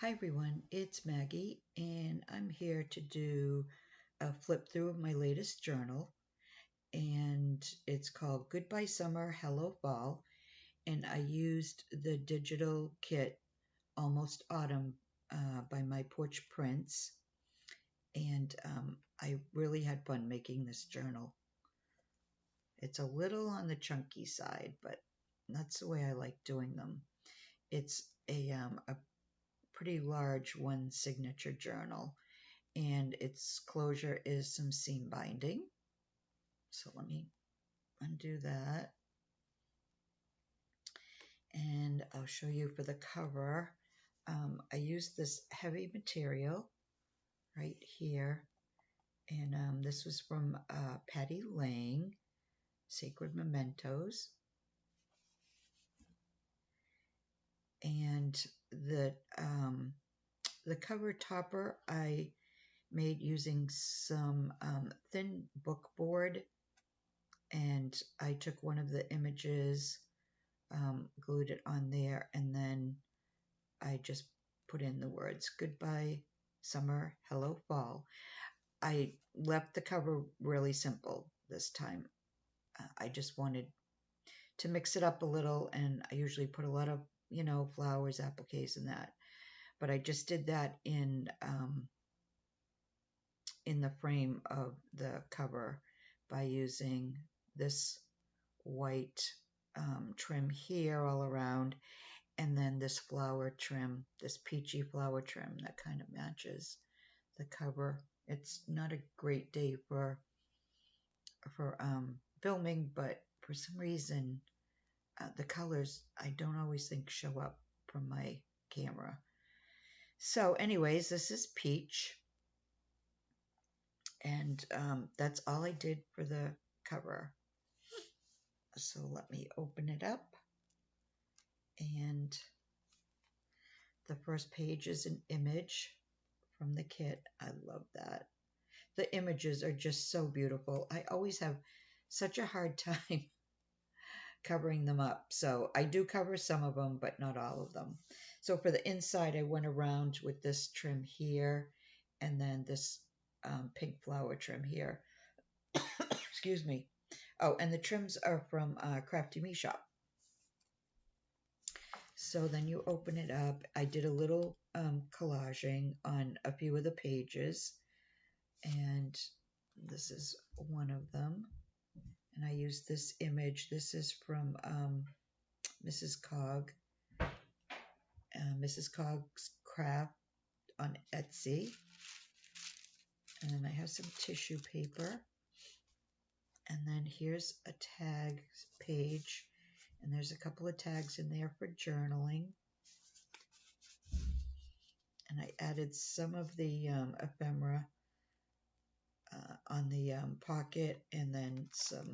Hi everyone, it's Maggie, and I'm here to do a flip through of my latest journal, and it's called Goodbye Summer, Hello Fall, and I used the digital kit Almost Autumn by My Porch Prints, and I really had fun making this journal. It's a little on the chunky side, but that's the way I like doing them. It's a pretty large one signature journal, and its closure is some seam binding. So let me undo that, and I'll show you for the cover. I used this heavy material right here, and this was from Patty Lang, Sacred Mementos, and the cover topper I made using some thin book board, and I took one of the images, glued it on there, and then I just put in the words Goodbye Summer, Hello Fall. I left the cover really simple this time. I just wanted to mix it up a little, and I usually put a lot of, flowers, appliques, and that. But I just did that in the frame of the cover by using this white trim here all around, and then this flower trim, this peachy flower trim that kind of matches the cover. It's not a great day for filming, but for some reason the colors I don't always think show up from my camera. So anyways, this is peach, and that's all I did for the cover. So let me open it up, and the first page is an image from the kit. I love that. The images are just so beautiful. I always have such a hard time covering them up. So I do cover some of them, but not all of them. So for the inside, I went around with this trim here, and then this pink flower trim here. Excuse me. Oh, and the trims are from Crafty Me Shop. So then you open it up. I did a little collaging on a few of the pages, and this is one of them. And I used this image. This is from Mrs. Cog, Mrs. Cog's Craft on Etsy. And then I have some tissue paper. And then here's a tag page. And there's a couple of tags in there for journaling. And I added some of the ephemera on the pocket, and then some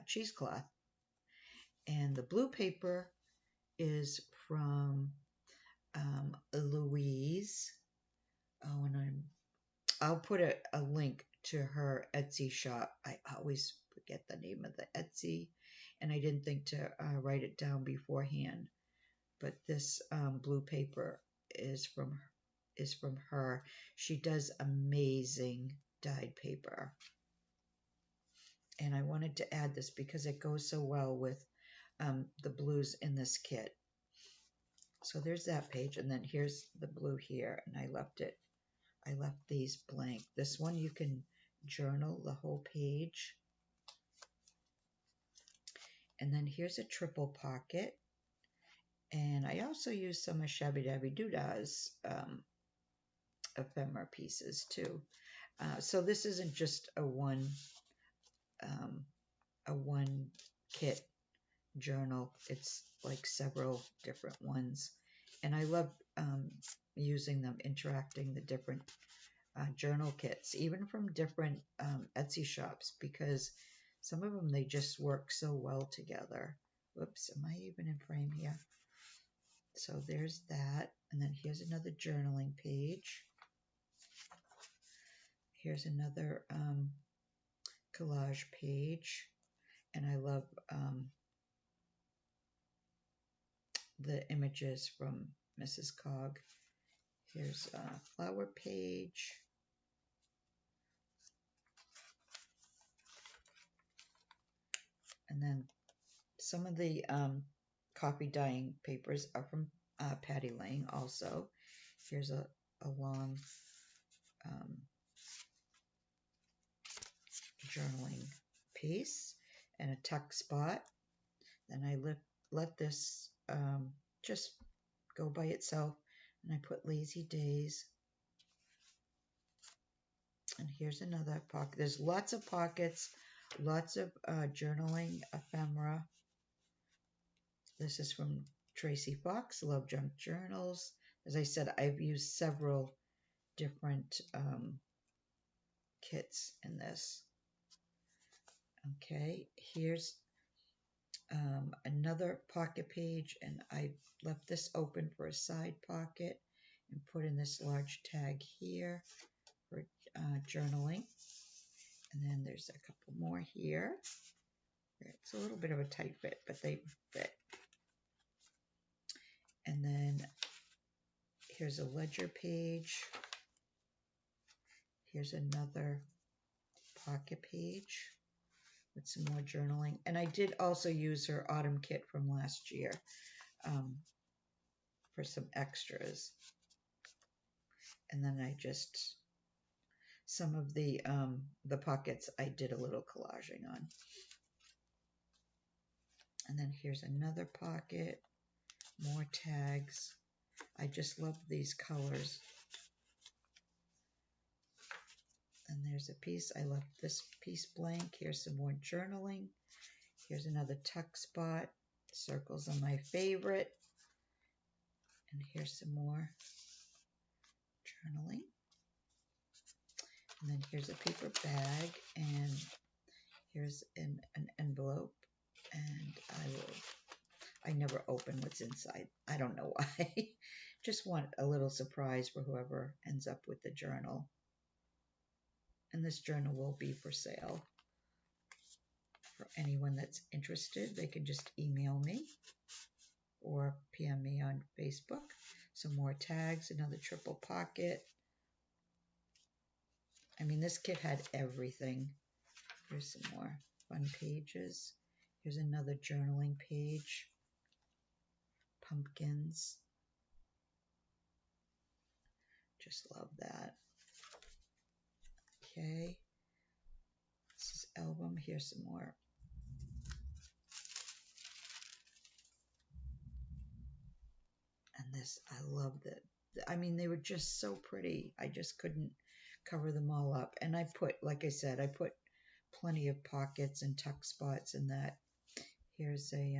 cheesecloth. And the blue paper is from Louise. Oh, and I'll put a link to her Etsy shop. I always forget the name of the Etsy, and I didn't think to write it down beforehand. But this blue paper is from her. She does amazing dyed paper, and I wanted to add this because it goes so well with the blues in this kit. So there's that page, and then here's the blue here, and I left these blank. This one you can journal the whole page. And then here's a triple pocket, and I also used some of Shabby Dabby Doodah's ephemera pieces too. So this isn't just a one kit journal. It's like several different ones, and I love using them, interacting the different journal kits, even from different Etsy shops, because some of them, they just work so well together. Whoops, am I even in frame here? So there's that, and then here's another journaling page. Here's another collage page, and I love the images from Mrs. Cog. Here's a flower page. And then some of the coffee dyeing papers are from Patty Lang also. Here's a long journaling piece and a tuck spot. Then I let this just go by itself, and I put lazy days. And here's another pocket. There's lots of pockets, lots of journaling ephemera. This is from Tracy Fox, LoveJunk Journals. As I said, I've used several different kits in this. Okay, here's another pocket page, and I left this open for a side pocket and put in this large tag here for journaling. And then there's a couple more here. It's a little bit of a tight fit, but they fit. And then here's a ledger page. Here's another pocket page with some more journaling. And I did also use her autumn kit from last year for some extras. And then I just, some of the pockets I did a little collaging on. And then here's another pocket, more tags. I just love these colors. And there's a piece, I left this piece blank. Here's some more journaling. Here's another tuck spot. Circles are my favorite. And here's some more journaling. And then here's a paper bag, and here's an envelope. And I never open what's inside. I don't know why. Just want a little surprise for whoever ends up with the journal. And this journal will be for sale. For anyone that's interested, they can just email me or PM me on Facebook. Some more tags, another triple pocket. I mean, this kit had everything. Here's some more fun pages. Here's another journaling page. Pumpkins. Just love that. Okay. This is album. Here's some more. And this, I loved it. I mean, they were just so pretty. I just couldn't cover them all up. And I put, like I said, I put plenty of pockets and tuck spots in that. Here's a,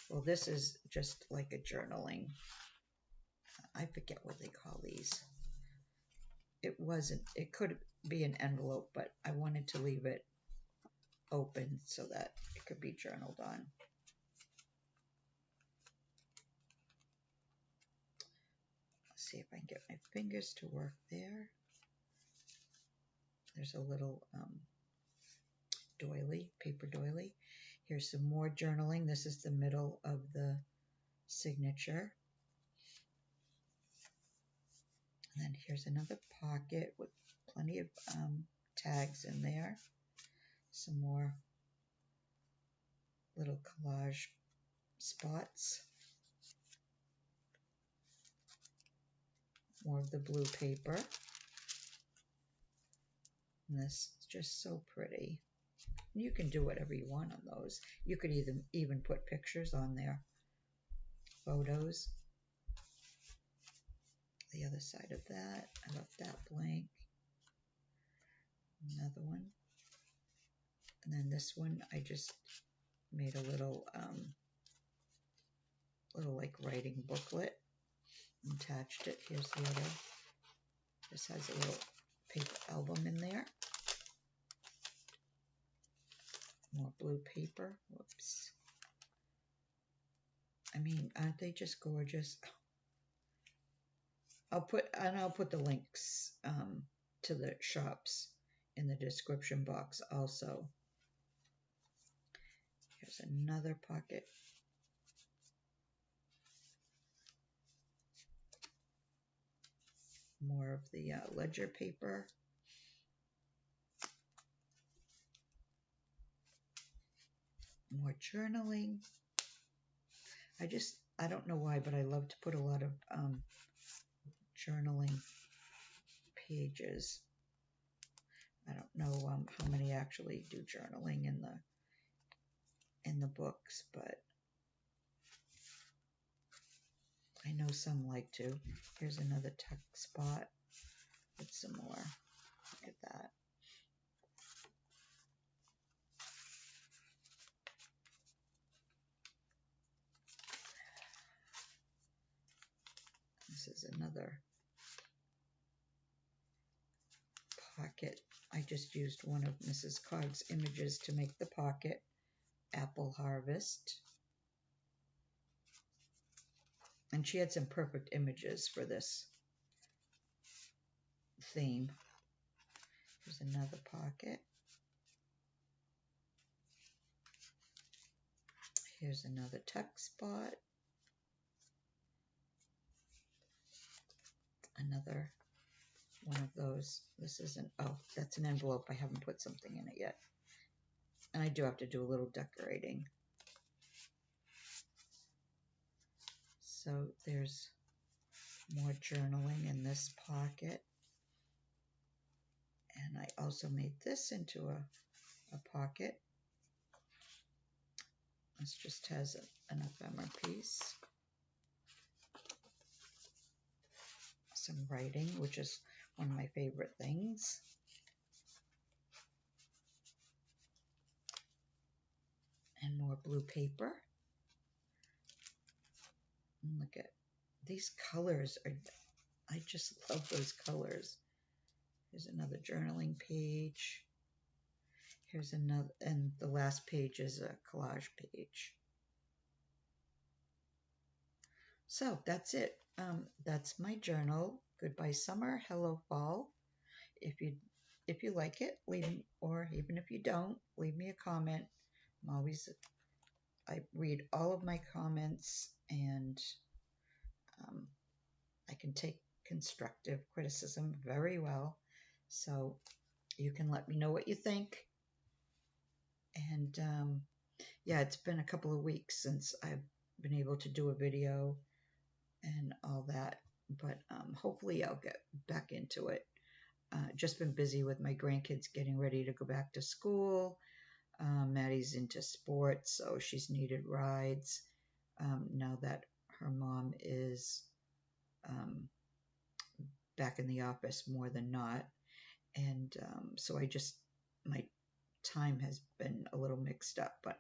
well, this is just like a journaling. I forget what they call these. It wasn't, it could be an envelope, but I wanted to leave it open so that it could be journaled on. Let's see if I can get my fingers to work there. There's a little doily, paper doily. Here's some more journaling. This is the middle of the signature. And then here's another pocket with plenty of tags in there. Some more little collage spots. More of the blue paper. And this is just so pretty. You can do whatever you want on those. You could even put pictures on there. Photos. The other side of that, I left that blank. Another one. And then this one, I just made a little like writing booklet. Attached it. Here's the other. This has a little paper album in there. More blue paper. Whoops. I mean, aren't they just gorgeous? I'll put the links to the shops in the description box also. Here's another pocket. more of the ledger paper. More journaling. I don't know why, but I love to put a lot of journaling pages. I don't know how many actually do journaling in the books, but I know some like to. Here's another tuck spot with some more. Look at that. This is another pocket. I just used one of Mrs. Cog's images to make the pocket. Apple Harvest. And she had some perfect images for this theme. Here's another pocket. Here's another tuck spot. Another one of those. This isn't, oh, that's an envelope. I haven't put something in it yet. And I do have to do a little decorating. So there's more journaling in this pocket. And I also made this into a pocket. This just has an ephemera piece. Some writing, which is one of my favorite things. And more blue paper. And look at these colors. I just love those colors. Here's another journaling page. Here's another, and the last page is a collage page. So that's it. That's my journal. Goodbye summer, hello fall. If you like it, or even if you don't, leave me a comment. I read all of my comments, and I can take constructive criticism very well. So you can let me know what you think. And yeah, it's been a couple of weeks since I've been able to do a video and all that, but hopefully I'll get back into it. Just been busy with my grandkids getting ready to go back to school. Maddie's into sports, so she's needed rides now that her mom is back in the office more than not. And so my time has been a little mixed up, but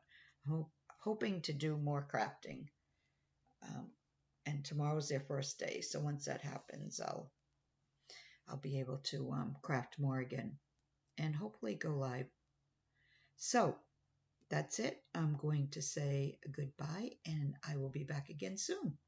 hoping to do more crafting. And tomorrow's their first day, so once that happens, I'll be able to craft more again and hopefully go live. So that's it. I'm going to say goodbye, and I will be back again soon.